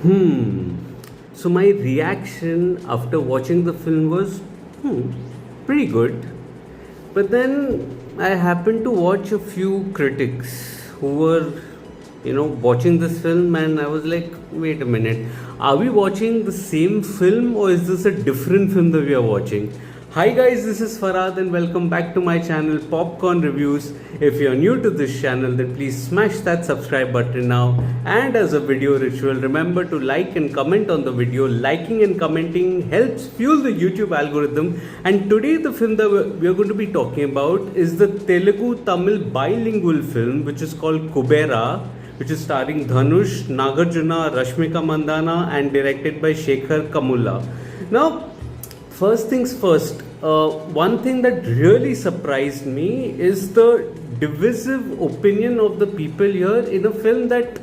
Hmm. So my reaction after watching the film was, pretty good. But then I happened to watch a few critics who were, watching this film, and I was like, wait a minute, are we watching the same film or is this a different film that we are watching? Hi guys, this is Farhad and welcome back to my channel Popcorn Reviews. If you're new to this channel, then please smash that subscribe button now. And as a video ritual, remember to like and comment on the video. Liking and commenting helps fuel the YouTube algorithm. And today the film that we're going to be talking about is the Telugu Tamil bilingual film which is called Kuberaa, which is starring Dhanush, Nagarjuna, Rashmika Mandanna and directed by Sekhar Kammula. Now, first things first, one thing that really surprised me is the divisive opinion of the people here in a film that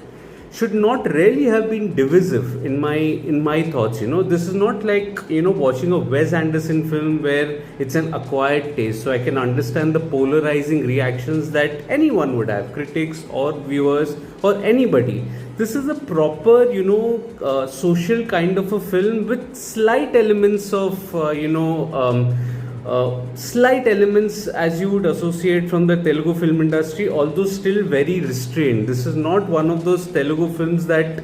should not really have been divisive in my thoughts. This is not like watching a Wes Anderson film where it's an acquired taste, so I can understand the polarizing reactions that anyone would have, critics or viewers or anybody. This is a proper social kind of a film with slight elements of slight elements as you would associate from the Telugu film industry, although still very restrained. This is not one of those Telugu films that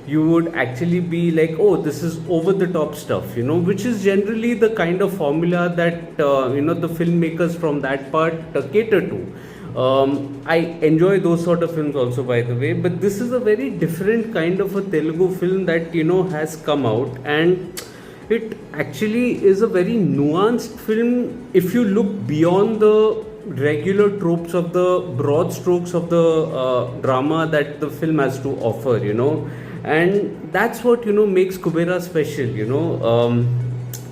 you would actually be like, oh, this is over the top stuff, which is generally the kind of formula that the filmmakers from that part cater to. I enjoy those sort of films also, by the way, but this is a very different kind of a Telugu film that has come out, and it actually is a very nuanced film if you look beyond the regular tropes of the broad strokes of the drama that the film has to offer, and that's what makes Kuberaa special.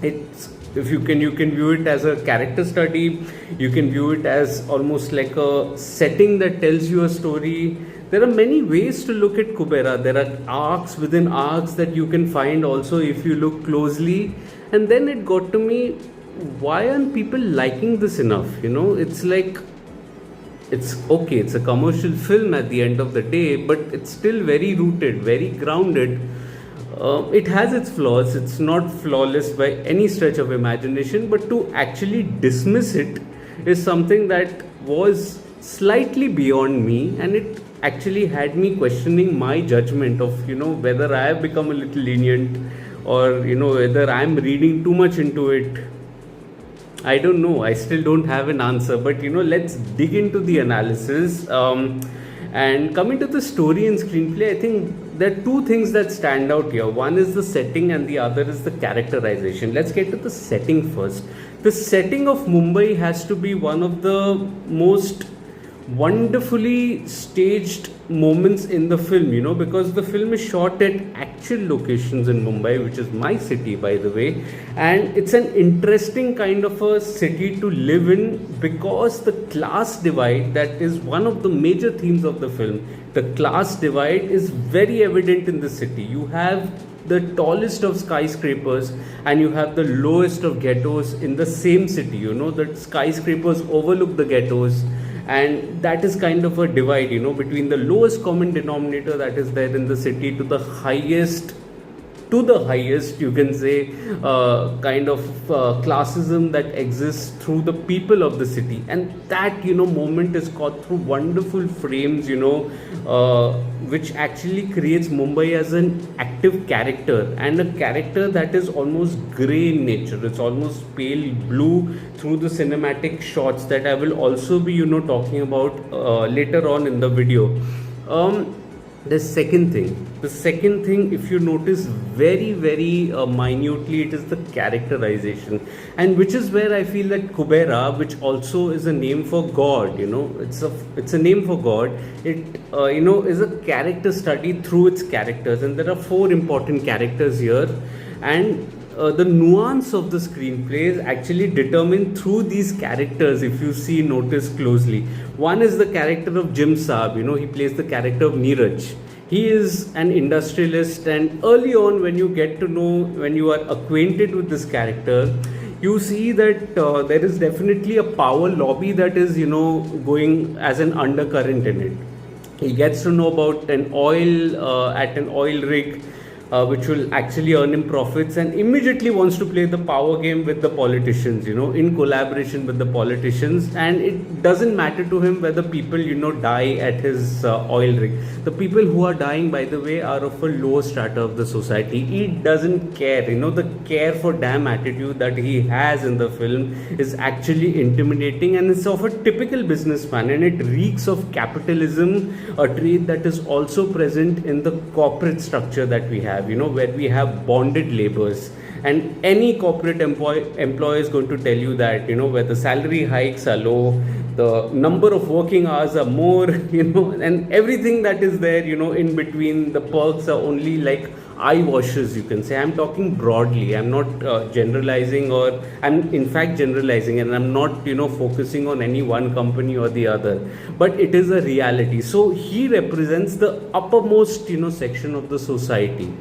It's, if you can view it as a character study, you can view it as almost like a setting that tells you a story. There are many ways to look at Kuberaa. There are arcs within arcs that you can find also if you look closely. And then it got to me, why aren't people liking this enough? It's like, it's okay, it's a commercial film at the end of the day, but it's still very rooted, very grounded. It has its flaws, it's not flawless by any stretch of imagination, but to actually dismiss it is something that was slightly beyond me, and it actually had me questioning my judgment of whether I have become a little lenient or whether I'm reading too much into it. I don't know, I still don't have an answer, but let's dig into the analysis. And coming to the story and screenplay, I think there are two things that stand out here. One is the setting and the other is the characterization. Let's get to the setting first. The setting of Mumbai has to be one of the most wonderfully staged moments in the film, because the film is shot at actual locations in Mumbai, which is my city, by the way, and it's an interesting kind of a city to live in because the class divide, that is one of the major themes of the film. The class divide is very evident in the city. You have the tallest of skyscrapers and you have the lowest of ghettos in the same city. The skyscrapers overlook the ghettos, and that is kind of a divide between the lowest common denominator that is there in the city to the highest, you can say, kind of classism that exists through the people of the city. And that moment is caught through wonderful frames, which actually creates Mumbai as an active character, and a character that is almost grey in nature. It's almost pale blue through the cinematic shots that I will also be talking about later on in the video. The second thing, if you notice very minutely, it is the characterization, and which is where I feel that Kuberaa, which also is a name for God, it's a name for God. It is a character study through its characters, and there are four important characters here, and the nuance of the screenplay is actually determined through these characters. If you notice closely, one is the character of Jim Saab. He plays the character of Neeraj. He is an industrialist, and early on when you are acquainted with this character, you see that there is definitely a power lobby that is going as an undercurrent in it. He gets to know about an oil rig which will actually earn him profits, and immediately wants to play the power game with the politicians, in collaboration with the politicians. And it doesn't matter to him whether people, die at his oil rig. The people who are dying, by the way, are of a lower strata of the society. He doesn't care. The care for damn attitude that he has in the film is actually intimidating, and it's of a typical businessman, and it reeks of capitalism, a trait that is also present in the corporate structure that we have, where we have bonded labors. And any corporate employer is going to tell you that, where the salary hikes are low, the number of working hours are more, and everything that is there, in between, the perks are only like eye washes, you can say. I'm talking broadly. I'm not generalizing, or I'm in fact generalizing, and I'm not, focusing on any one company or the other, but it is a reality. So he represents the uppermost, section of the society.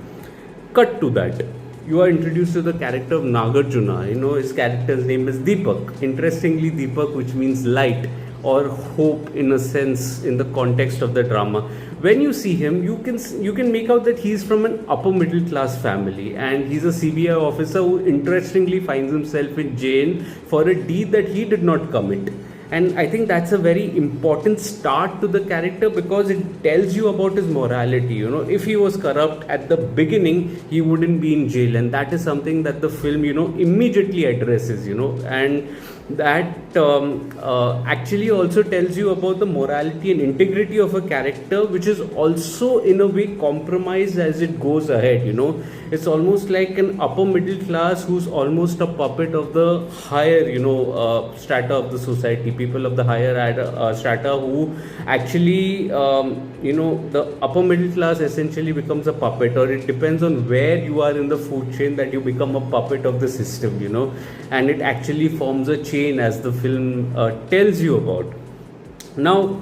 Cut to that. You are introduced to the character of Nagarjuna. His character's name is Deepak. Interestingly, Deepak, which means light or hope in a sense in the context of the drama. When you see him, you can make out that he's from an upper middle class family, and he's a CBI officer who interestingly finds himself in jail for a deed that he did not commit. And I think that's a very important start to the character, because it tells you about his morality. If he was corrupt at the beginning, he wouldn't be in jail, and that is something that the film, immediately addresses, and that actually also tells you about the morality and integrity of a character, which is also in a way compromised as it goes ahead. It's almost like an upper middle class who's almost a puppet of the higher, strata of the society, people of the higher strata who actually, the upper middle class essentially becomes a puppet, or it depends on where you are in the food chain that you become a puppet of the system, and it actually forms a chain, as the film tells you about. Now,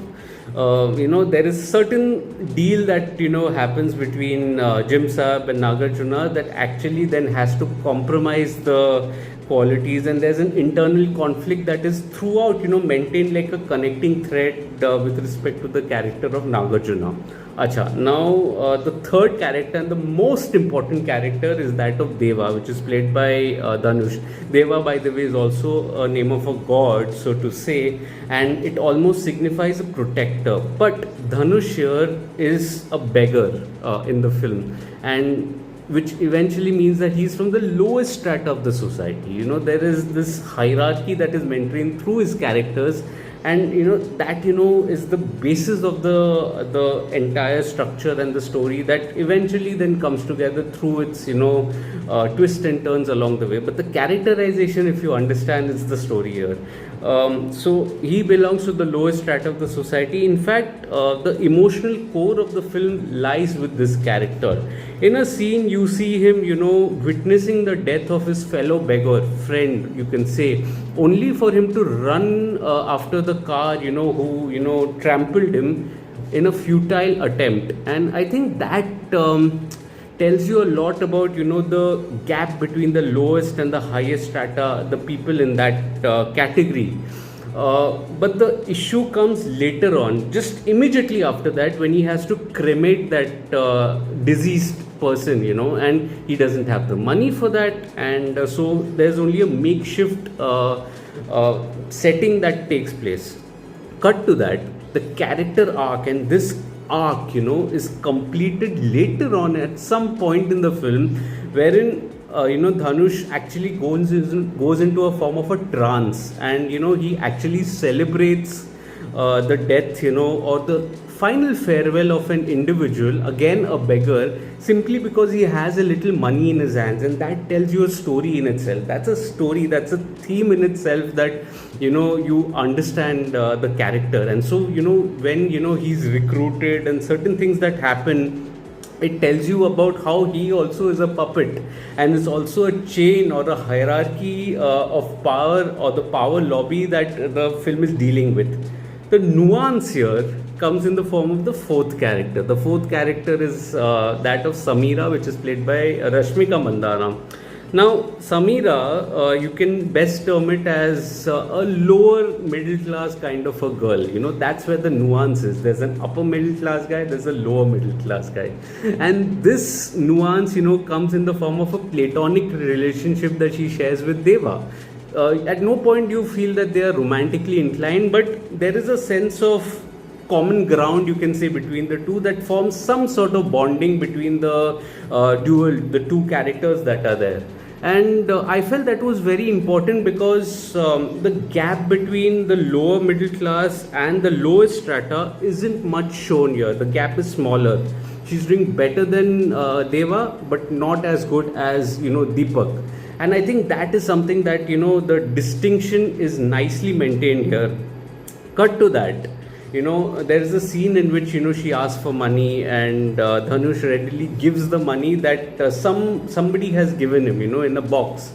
there is certain deal that happens between Jim Saab and Nagarjuna that actually then has to compromise the qualities, and there's an internal conflict that is throughout maintained like a connecting thread with respect to the character of Nagarjuna. Acha, now the third character and the most important character is that of Deva, which is played by Dhanush. Deva, by the way, is also a name of a god, so to say, and it almost signifies a protector. But Dhanush here is a beggar in the film, and which eventually means that he's from the lowest strata of the society. There is this hierarchy that is maintained through his characters, and that is the basis of the entire structure and the story that eventually then comes together through its twists and turns along the way. But the characterization, if you understand, is the story here. So he belongs to the lowest strata of the society. In fact, the emotional core of the film lies with this character. In a scene, you see him, witnessing the death of his fellow beggar, friend, you can say, only for him to run after the car, who, trampled him in a futile attempt. And I think that tells you a lot about, the gap between the lowest and the highest strata, the people in that category. But the issue comes later on, just immediately after that, when he has to cremate that deceased person, and he doesn't have the money for that, and so there's only a makeshift setting that takes place. Cut to that, the character arc, and this arc, is completed later on at some point in the film, wherein Dhanush actually goes into a form of a trance, and he actually celebrates the death, or the final farewell of an individual, again a beggar, simply because he has a little money in his hands, and that tells you a story in itself. That's a story, that's a theme in itself, that you understand the character. And so when he's recruited and certain things that happen, it tells you about how he also is a puppet, and it's also a chain or a hierarchy of power, or the power lobby that the film is dealing with. The nuance here comes in the form of the fourth character. The fourth character is that of Samira, which is played by Rashmika Mandanna. Now, Samira, you can best term it as a lower middle class kind of a girl. You know, that's where the nuance is. There's an upper middle class guy, there's a lower middle class guy. And this nuance, you know, comes in the form of a platonic relationship that she shares with Deva. At no point do you feel that they are romantically inclined, but there is a sense of common ground, you can say, between the two that forms some sort of bonding between the the two characters that are there. And I felt that was very important because the gap between the lower middle class and the lowest strata isn't much shown here. The gap is smaller. She's doing better than Deva, but not as good as, you know, Deepak. And I think that is something that, you know, the distinction is nicely maintained here. Cut to that, you know, there is a scene in which, you know, she asks for money, and Dhanush readily gives the money that somebody has given him, you know, in a box.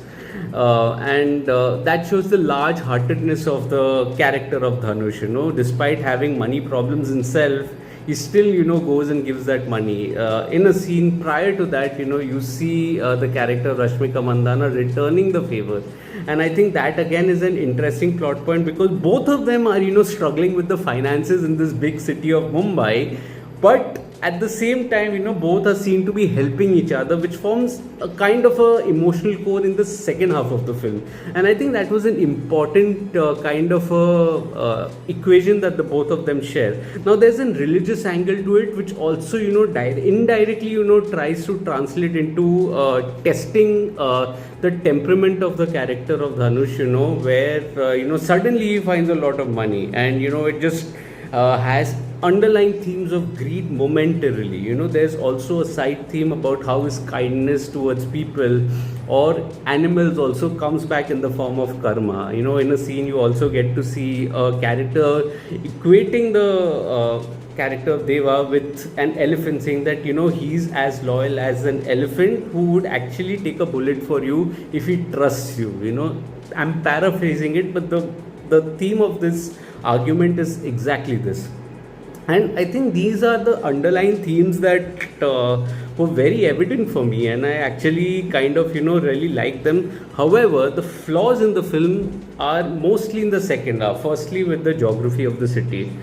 And that shows the large heartedness of the character of Dhanush. You know, despite having money problems himself, he still, you know, goes and gives that money. In a scene prior to that, you know, you see the character Rashmika Mandanna returning the favor. And I think that again is an interesting plot point, because both of them are, you know, struggling with the finances in this big city of Mumbai, but at the same time, you know, both are seen to be helping each other, which forms a kind of a emotional core in the second half of the film. And I think that was an important kind of a equation that the both of them share. Now there's a religious angle to it, which also, you know, indirectly, you know, tries to translate into testing the temperament of the character of Dhanush, you know, where you know, suddenly he finds a lot of money, and you know, it just has underlying themes of greed momentarily. You know, there's also a side theme about how his kindness towards people or animals also comes back in the form of karma. You know, in a scene you also get to see a character equating the character of Deva with an elephant, saying that, you know, he's as loyal as an elephant who would actually take a bullet for you if he trusts you. You know, I'm paraphrasing it, but the theme of this argument is exactly this. And I think these are the underlying themes that were very evident for me, and I actually kind of, you know, really like them. However, the flaws in the film are mostly in the second half. Firstly, with the geography of the city.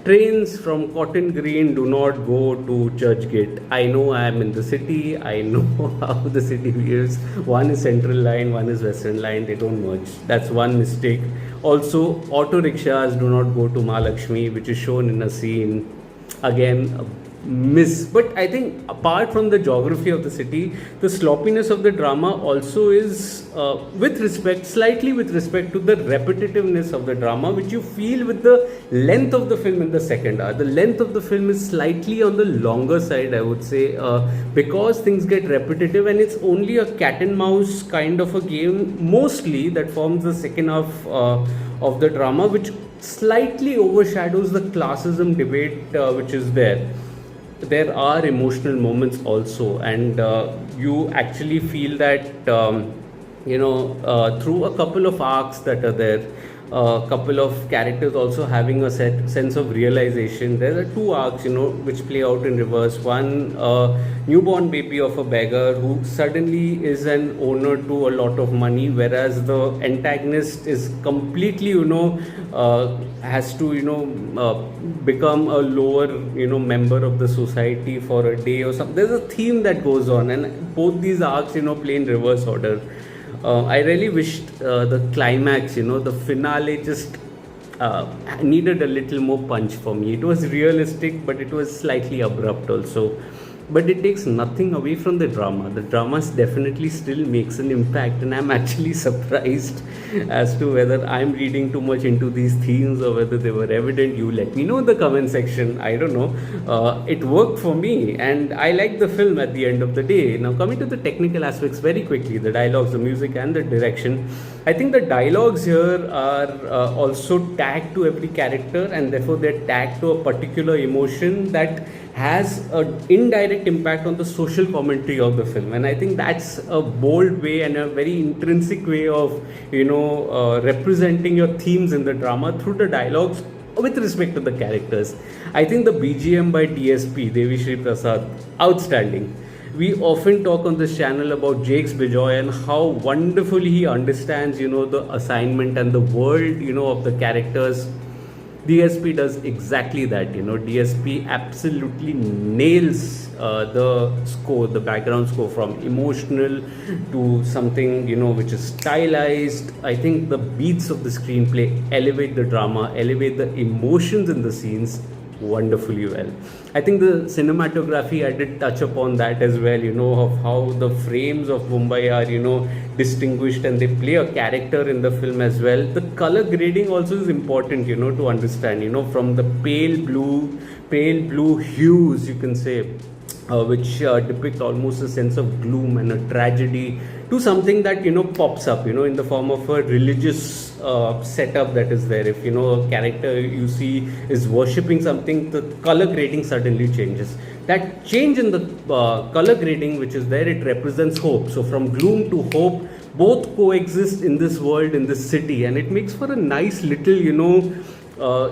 Trains from Cotton Green do not go to Churchgate. I know I am in the city. I know how the city views. One is Central Line, one is Western Line. They don't merge. That's one mistake. Also, auto rickshaws do not go to Mahalakshmi, which is shown in a scene. Again, a miss. But I think apart from the geography of the city, the sloppiness of the drama also is slightly with respect to the repetitiveness of the drama, which you feel with the length of the film in the second hour. The length of the film is slightly on the longer side, I would say, because things get repetitive, and it's only a cat and mouse kind of a game mostly that forms the second half of the drama, which slightly overshadows the classism debate which is there. There are emotional moments also, and you actually feel that you know, through a couple of arcs that are there, a couple of characters also having a sense of realization. There are two arcs, you know, which play out in reverse. One, newborn baby of a beggar who suddenly is an owner to a lot of money, whereas the antagonist is completely, you know, has to, you know, become a lower, you know, member of the society for a day or something. There's a theme that goes on, and both these arcs, you know, play in reverse order. I really wished the climax, you know, the finale just needed a little more punch for me. It was realistic, but it was slightly abrupt also. But it takes nothing away from the drama. The drama definitely still makes an impact, and I'm actually surprised as to whether I'm reading too much into these themes or whether they were evident. You let me know in the comment section. I don't know. It worked for me, and I liked the film at the end of the day. Now, coming to the technical aspects very quickly, the dialogues, the music, and the direction. I think the dialogues here are also tagged to every character, and therefore they're tagged to a particular emotion that has an indirect impact on the social commentary of the film. And I think that's a bold way and a very intrinsic way of, you know, representing your themes in the drama through the dialogues with respect to the characters. I think the BGM by DSP, Devi Shri Prasad, outstanding. We often talk on this channel about Jakes Bijoy and how wonderfully he understands, the assignment and the world, of the characters. DSP does exactly that. DSP absolutely nails the score, the background score, from emotional to something which is stylized. I think the beats of the screenplay elevate the drama, elevate the emotions in the scenes wonderfully well. I think the cinematography, I did touch upon that as well, of how the frames of Mumbai are, distinguished, and they play a character in the film as well. The color grading also is important, to understand, from the pale blue hues, you can say, which depict almost a sense of gloom and a tragedy, to something that pops up in the form of a religious setup that is there. If a character you see is worshipping something, the color grading suddenly changes. That change in the color grading which is there, it represents hope. So from gloom to hope, both coexist in this world, in this city, and it makes for a nice little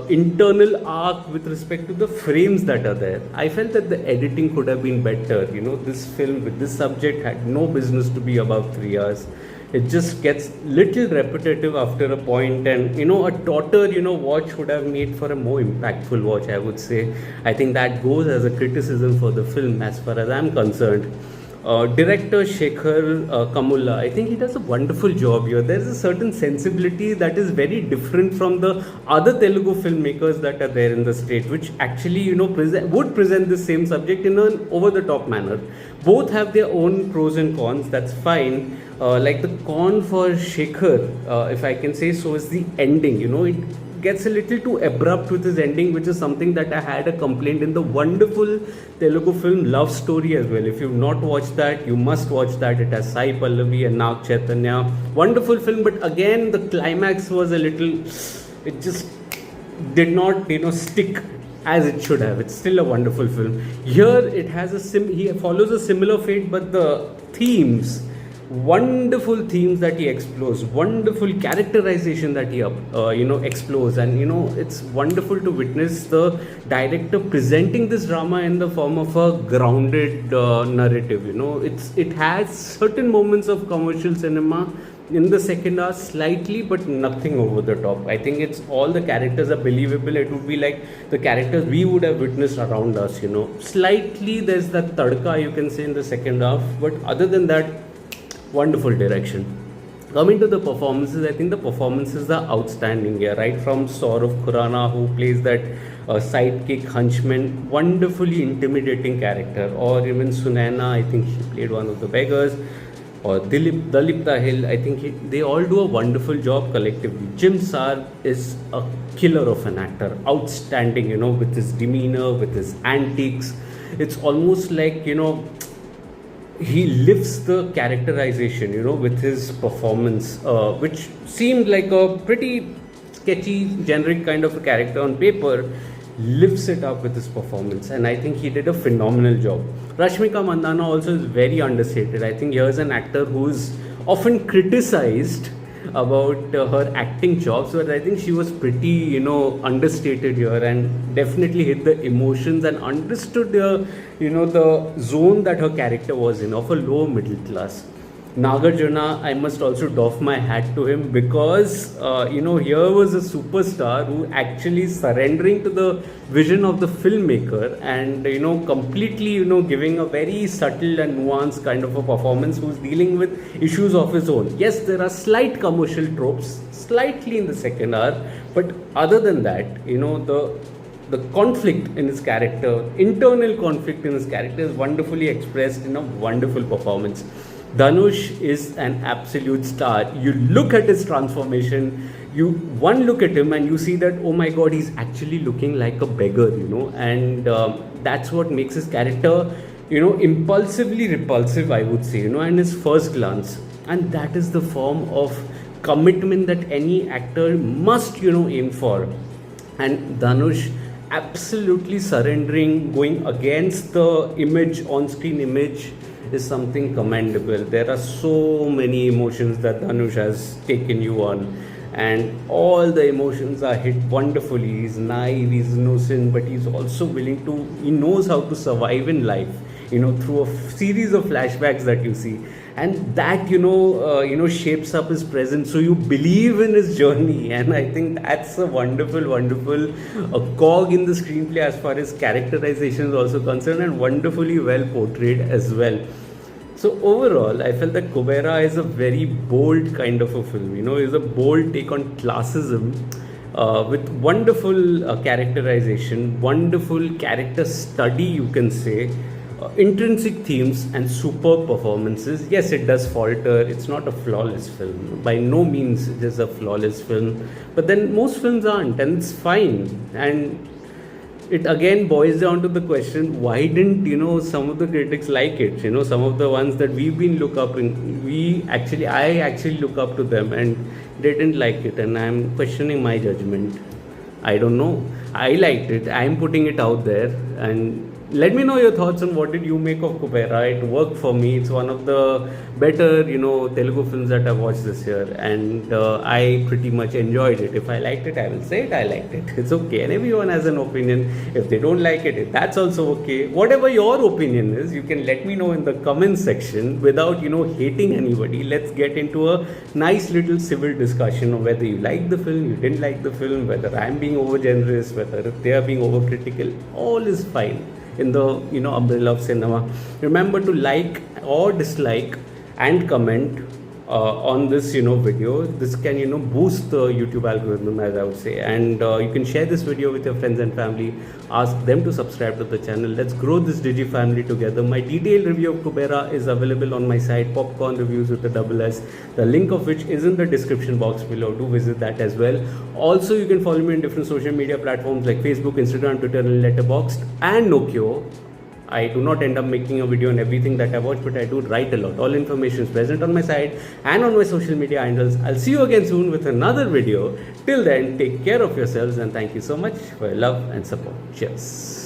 internal arc with respect to the frames that are there. I felt that the editing could have been better. This film with this subject had no business to be above 3 hours. It just gets little repetitive after a point, and a daughter watch would have made for a more impactful watch, I would say. I think that goes as a criticism for the film as far as I'm concerned. Director Sekhar Kammula, I think he does a wonderful job here. There's a certain sensibility that is very different from the other Telugu filmmakers that are there in the state, which actually would present the same subject in an over-the-top manner. Both have their own pros and cons. That's fine. Like the con for Sekhar, if I can say so, is the ending. It gets a little too abrupt with his ending, which is something that I had a complaint in the wonderful Telugu film Love Story as well. If you've not watched that, you must watch that. It has Sai Pallavi and Nag Chaitanya. Wonderful film, but again, the climax was a little, it just did not, stick as it should have. It's still a wonderful film. Here, it has he follows a similar fate, but the themes, wonderful themes that he explores, wonderful characterization that he explores, and it's wonderful to witness the director presenting this drama in the form of a grounded narrative. It has certain moments of commercial cinema in the second hour slightly, but nothing over the top. I think it's all the characters are believable. It would be like the characters we would have witnessed around us. Slightly there's that tadka, you can say, in the second half, but other than that, wonderful direction. Coming to the performances, I think the performances are outstanding here, right from Saurav Khurana, who plays that sidekick henchman, wonderfully intimidating character, or even Sunaina, I think she played one of the beggars, or Dalip Dahil, I think they all do a wonderful job collectively. Jim Sar is a killer of an actor, outstanding, with his demeanor, with his antics. It's almost like, he lifts the characterization, with his performance, which seemed like a pretty sketchy, generic kind of a character on paper, lifts it up with his performance, and I think he did a phenomenal job. Rashmika Mandanna also is very understated. I think here's an actor who's often criticized about her acting chops, but I think she was pretty, understated here, and definitely hit the emotions and understood the zone that her character was in, of a low middle class. Nagarjuna, I must also doff my hat to him, because here was a superstar who actually surrendering to the vision of the filmmaker, and completely giving a very subtle and nuanced kind of a performance, who's dealing with issues of his own. Yes, there are slight commercial tropes slightly in the second hour, but other than that, the conflict in his character, internal conflict in his character, is wonderfully expressed in a wonderful performance. Dhanush is an absolute star. You look at his transformation, one look at him and you see that, oh my god, he's actually looking like a beggar, and that's what makes his character, impulsively repulsive, I would say, and his first glance. And that is the form of commitment that any actor must, aim for. And Dhanush absolutely surrendering, going against the image, on-screen image, is something commendable. There are so many emotions that Dhanush has taken you on, and all the emotions are hit wonderfully. He's naive, he's innocent, but he's also he knows how to survive in life. through a series of flashbacks that you see, and that shapes up his presence, so you believe in his journey. And I think that's a wonderful cog in the screenplay as far as characterization is also concerned, and wonderfully well portrayed as well. So overall, I felt that Kuberaa is a very bold kind of a film. It's a bold take on classism, with wonderful characterization, wonderful character study, you can say, intrinsic themes, and superb performances. Yes, it does falter. It's not a flawless film. By no means it is a flawless film. But then most films aren't, and it's fine. And it again boils down to the question, why didn't some of the critics like it? Some of the ones that we've been I actually look up to them, and they didn't like it, and I'm questioning my judgment. I don't know. I liked it. I'm putting it out there, and let me know your thoughts on what did you make of Kuberaa. It worked for me. It's one of the better, Telugu films that I've watched this year, and I pretty much enjoyed it. If I liked it, I will say it. I liked it. It's okay, and everyone has an opinion. If they don't like it, that's also okay. Whatever your opinion is, you can let me know in the comment section without hating anybody. Let's get into a nice little civil discussion of whether you like the film, you didn't like the film, whether I'm being over generous, whether they are being over critical. All is fine in the umbrella of cinema. Remember to like or dislike and comment on this video. This can boost the YouTube algorithm, as I would say, and you can share this video with your friends and family. Ask them to subscribe to the channel. Let's grow this Digi family together. My detailed review of Kuberaa is available on my site, Popcorn Reviews with the double S, the link of which is in the description box below. Do visit that as well. Also, you can follow me on different social media platforms like Facebook, Instagram, Twitter, and Letterboxd, and Nokia. I do not end up making a video on everything that I watch, but I do write a lot. All information is present on my site and on my social media handles. I'll see you again soon with another video. Till then, take care of yourselves, and thank you so much for your love and support. Cheers.